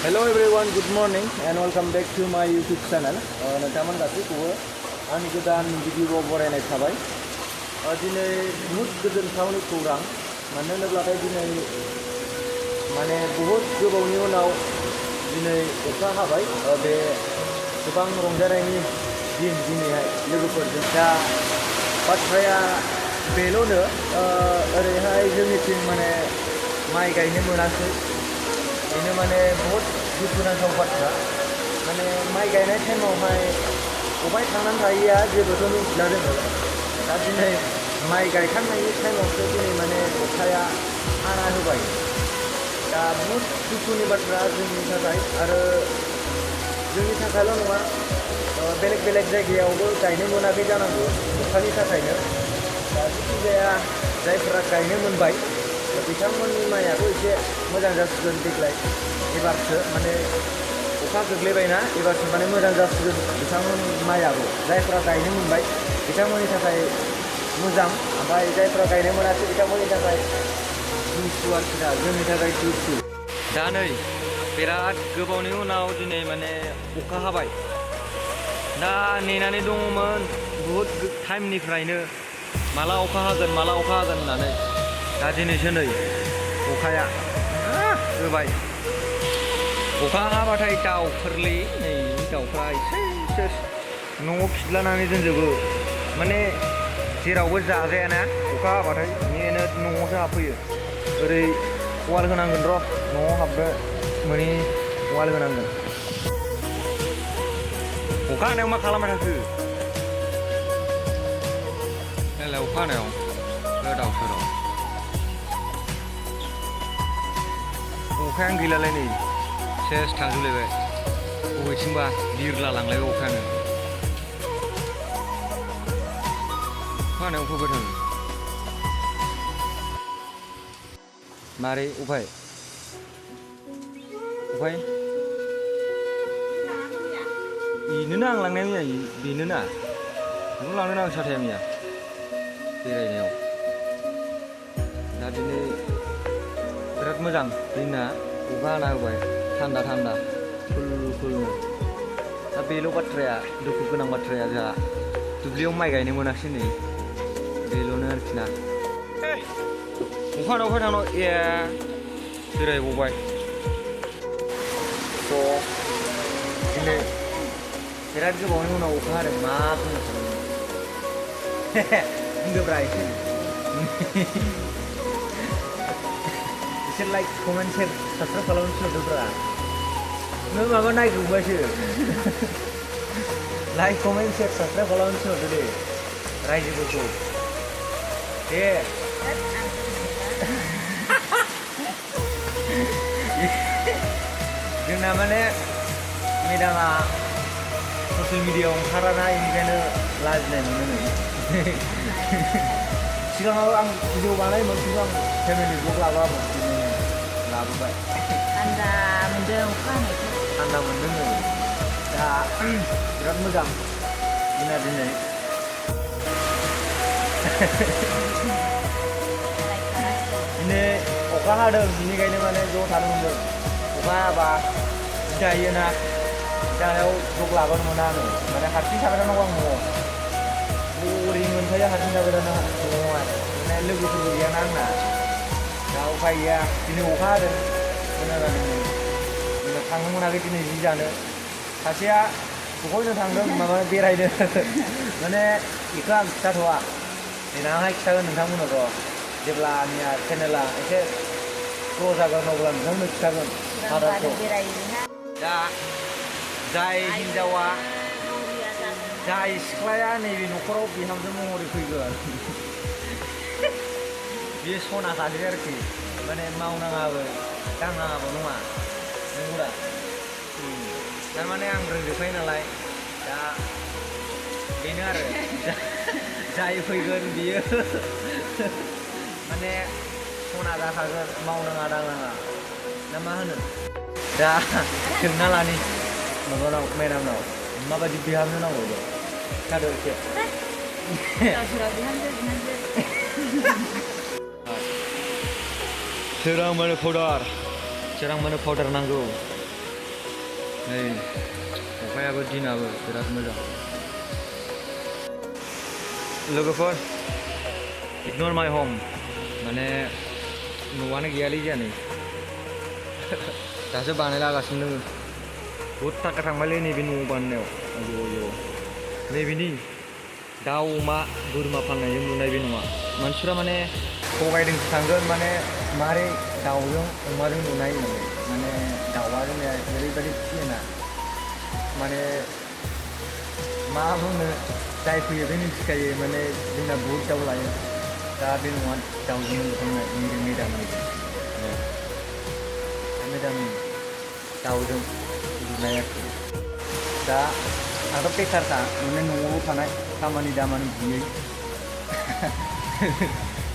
Hello everyone, good morning and welcome back to my YouTube channel. नोंथांमोन गासैखौबो आंनि गोदान भिडिअ'आव बरायनाय थाबाय। दिनै बुहुद गोजोनथावनि खौरां, मानो होनोब्लाथाय दिनै माने बुहुद गोबावनि उनाव दिनै अखा हाबाय। बे गोबां रंजानायनि दिन दिनैहाय लोगोफोरजों। दा बाथ्राया बेल'नो, ओरैहाय जोंनिथिं माने माइ गायनो मोनाखै। बेनो माने बहुत दुखुनांथाव बाथ्रा। माने माइ गायनाय टाइमावहाय अबाय थांनानै थाहैया जेबोथ' मिथिला जोङो। दा दिनै माइ गायखांनायनि टाइमावसो दिनै माने अखाया हाना होबाय। दा बहुत दुखुनि बाथ्रा जोंनि थाखाय, आरो जोंनि थाखायल' नङा, बेलेग बेलेग जायगायावबो गायनो मोनाखै जानांगौ अखानि थाखायनो। दा जिखिजाया जायफोरा गायनो मोनबाय बिथांमोननि माइयाथ' एसे मोजां जासिगोन देग्लाय। एबारसो माने अखा गोग्लैबायना, एबारसो माने मोजां जासिगोन बिथांमोन माइयाबो। जायफ्रा गायनो मोनबाय बिथांमोननि थाखाय मोजां, ओमफ्राय जायफ्रा गायनो मोनाखै बिथांमोननि थाखाय दुखु आरोखि। दा जोंनि थाखाय दुखु। दा नै बिराद गोबावनि उनाव दिनै माने अखा हाबाय। दा नेनानै दङमोन बुहुद टाइमनिफ्रायनो, माला अखा हागोन माला अखा हागोन होननानै। दा दिनैसो नै अखाया होबाय। अखा हाबाथाय दाउफोरलै, नै दाउफ्रा एसे न'आव खिदलानानै दोनजोबो। माने जेरावबो जाजायाना अखा हाबाथाय, बेनिखायनो न'आवसो हाबफैयो। ओरै वाल होनांगोन र', न'आव हाबनो मोनि वाल होनांगोन। अखा हानायाव मा खालामबाय थाखो? नायलाय अखा हानायाव दाउफोराव अखायानो गैलालाय, नै सेस थांजोबलायबाय। बबेथिंबा बिरला लांलायबाय अखायानो। अखा हानायाव फैबाय थाङो मारै? अफाय बेनोना आं लांनाया मैया, बेनोना नों लांदों आं साथाया मैया बेरायनायाव। दा दिनै बिराद मोजां दिना, अखा हाना होबाय, थान्दा थान्दा खुलनो। दा बेल' बाथ्राया, दुखु गोनां बाथ्राया, जोंहा दुब्लियाव माइ गायनो मोनाखिसै नै, बेल'नो आरोखि ना। अखा हानायाव अफाय थांनांगौ? ए बेरायबावबाय। दिनै बिराद गोबावनि उनाव अखा हादों, मा बुंनो सानदों बुंदोब्रा एसे। एसे लाइक कमेन्ट सेयार साबसक्राइब खालामनो थिनहरदोब्रा। नों माबा नायगौबासो लाइक कमेन्ट सेयार साबसक्राइब खालामनो थिनहरदो दे रायजोफोरखौ दे। जोंना माने मेदामा ससियेल मिडियायाव ओंखाराना, बेनिखायनो लाजिनाय मोनो नै। सिगाङाव आं भिडिअ बानायोमोन, खिन्थु आं फेमिलि ब्लग लाबोआमोन, लाबोबाय। थान्दा मोनदों अखा हानायखौ। थान्दा मोनदों नै। दा बिराद मोजां दिना दिनै। दिनै अखा हादों, बिनिखायनो माने ज' थानो मोनदों। अखा हाबा जायोना, जानायाव ब्लग लाबानो मोना आङो, माने हारसिं थाबाय थानांगौ आं न'आव। बरिं मोनखायो हारसिं थाबाय थानो न'आवहाय, माने लोगोफोरबो गैयाना आंना। दा उफाय गैया, दिनै अखा हादों, मोजां जादों। दिनै थांनो मोनाखै दिनै जि जानो। सासेया बहायनो थांदों माबा बेरायनो माने बेखौ आं खिथाथ'वा, देनांहाय खिथागोन नोंथांमोननो र'। जेब्ला आंनिया चेनेला एसे ग्र' जागोन अब्ला नोंथांमोननो खिथागोन हादारखौ। दा जाय हिन्जावा, जाय सिख्लाया नैबे न'खराव बिहामजो महरै फैगोन बे सना खासै आरोखि। माने मावनाङाबो दांनाङाबो नङा, नंगौदा? थारमाने आं रोंजोबखायो नालाय। दा बेनो आरो जाय फैगोन बियो माने सना जाखागोन, मावनाङा दांनाङा, ना मा होनो? दा सोंना लानि माबानाव, मेदामनाव माबायदि बिहामजो नांगौ दे, खिथादो एसे। सोरांबानो पाउडार नांगौ, नै अखायाबो दिनाबो बिराद मोजां। लोगोफोर इगनर माय हome माने न'आनो गैयालै जोंहा नै दासो बानायलागासिनो दङ। बहुद थाखा थांबायलै नैबे न' बानायनायाव। आयौ नैबेनि दाउ अमा बोरमा फाननायजों लुनाय बे नङा। मानसिफ्रा माने थगायदों थांगोन माने मारै दाउजों अमाजों लुनाय होननानै। माने दाउआ जोंनिया ओरैबायदि फियोना माने मा बुंनो जाय फैयो बे मिथिखायो माने जोंना बहुद दाउ लायो। दा बे नङा दाउजों लुखांनाय मेदामनि दाउजों लुनाय आरोखि। दा आंथ' बेखारखा माने न'आव थानाय खामानि दामानि गैयै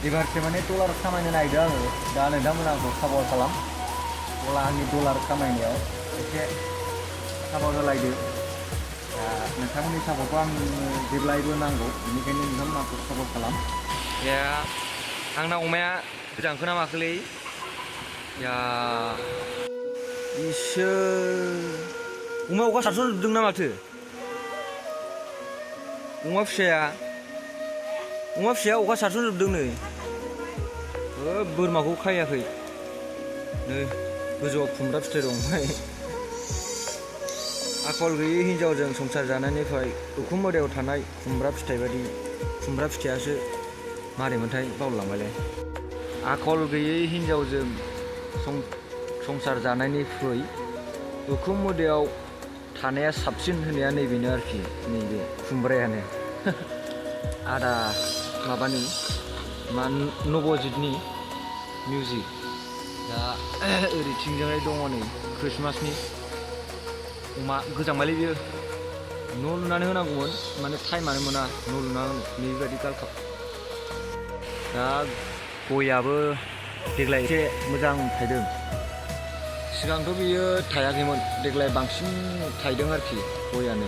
एबारसो माने डलार खामायनो नागिरदों आङो। दा नोंथांमोना आंखौ सापर्ट खालाम। अब्ला आंनि डलार खामायनायाव एसे सापर्ट होलायदो। दा नोंथांमोननि सापर्टखौ आंनो जेब्लायबो नांगौ, बेनिखायनो नोंथांमोना आंखौ सापर्ट खालाम। या आंना अमाया गोजांखो ना माखोलै? या इसोर अमा अखा सारसनजोबदों ना माथो? अमा फिसाया अखा सारसनजोबदों नै। बोरमाखौ खायाखै। नै गोजौआव खुमब्रा फिथाइ दं। आखल गैयै हिन्जावजों संसार जानायनिफ्राय उखुम मोदायाव थानाय खुमब्रा फिथाइ बादि खुमब्रा फिथाइयासो मारैमोनथाय बावलांबायलै। आखल गैयै हिन्जावजों संसार जानायनिख्रुइ उखुम मोदायाव थानाया साबसिन होनाया नैबेनो आरोखि, नैबे खुमब्रायानो। आदा माबानि मा नबजितनि मिउजिक। दा ओरैथिंजाय दङ नै ख्रिस्टमासनि अमा गोजांबायलै बियो। न' लुनानै होनांगौमोन माने टाइमानो मोना न' लुना होनो बेबायदि गालखाब। दा गयाबो देग्लाय एसे मोजां थायदों। सिगांथ' बियो थायाखैमोन, देग्लाय बांसिन थायदों आरोखि गयानो।